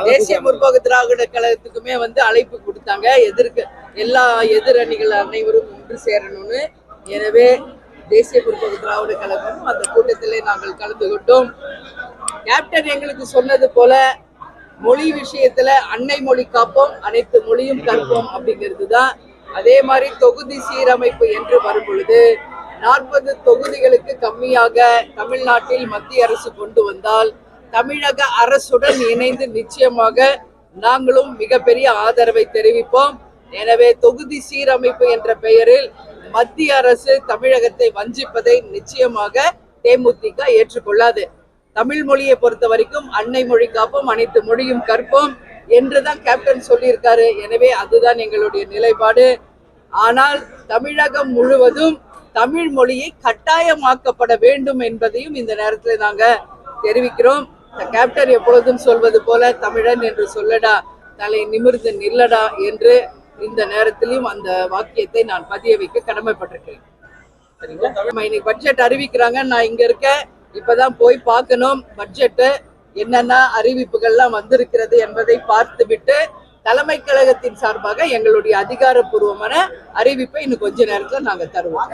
தேசிய முற்போக்கு திராவிட கழகத்துக்குமே அழைப்பு கொடுத்தாங்க. எல்லா எதிரணிகள் அனைவரும் ஒன்று சேரணும்னு. எனவே தேசிய முற்போக்கு திராவிட கழகம் அந்த கூட்டத்திலே நாங்கள் கலந்து கொண்டோம். கேப்டன் எங்களுக்கு சொன்னது போல மொழி விஷயத்துல அன்னை மொழி காப்போம், அனைத்து மொழியும் கற்போம் அப்படிங்கிறது தான். அதே மாதிரி தொகுதி சீரமைப்பு என்று வரும் பொழுது 40 தொகுதிகளுக்கு கம்மியாக தமிழ்நாட்டில் மத்திய அரசு கொண்டு வந்தால் தமிழக அரசுடன் இணைந்து நிச்சயமாக நாங்களும் மிகப்பெரிய ஆதரவை தெரிவிப்போம். எனவே தொகுதி சீரமைப்பு என்ற பெயரில் மத்திய அரசு தமிழகத்தை வஞ்சிப்பதை நிச்சயமாக தேமுதிக ஏற்றுக்கொள்ளாது. தமிழ் மொழியை பொறுத்த வரைக்கும் அன்னை மொழி காப்போம், அனைத்து மொழியும் கற்போம் என்றுதான் கேப்டன் சொல்லியிருக்காரு. எனவே அதுதான் எங்களுடைய நிலைப்பாடு. ஆனால் தமிழகம் முழுவதும் தமிழ் மொழியை கட்டாயமாக்கப்பட வேண்டும் என்பதையும் இந்த நேரத்தில் நாங்க தெரிவிக்கிறோம். கேப்டன் எப்பொழுதும் சொல்வது போல தமிழன் என்று சொல்லடா, தலை நிமிர்ந்து நில்லடா என்று இந்த நேரத்திலும் அந்த வாக்கியத்தை நான் பதிய வைக்க கடமைப்பட்டிருக்கேன். இன்னைக்கு பட்ஜெட் அறிவிக்கிறாங்க, நான் இங்க இருக்கேன். இப்பதான் போய் பார்க்கணும் பட்ஜெட்டு என்னென்ன அறிவிப்புகள்லாம் வந்திருக்கிறது என்பதை பார்த்துவிட்டு தலைமை கழகத்தின் சார்பாக எங்களுடைய அதிகாரப்பூர்வமான அறிவிப்பை இன்னும் கொஞ்ச நேரத்தில் நாங்கள் தருவோம்.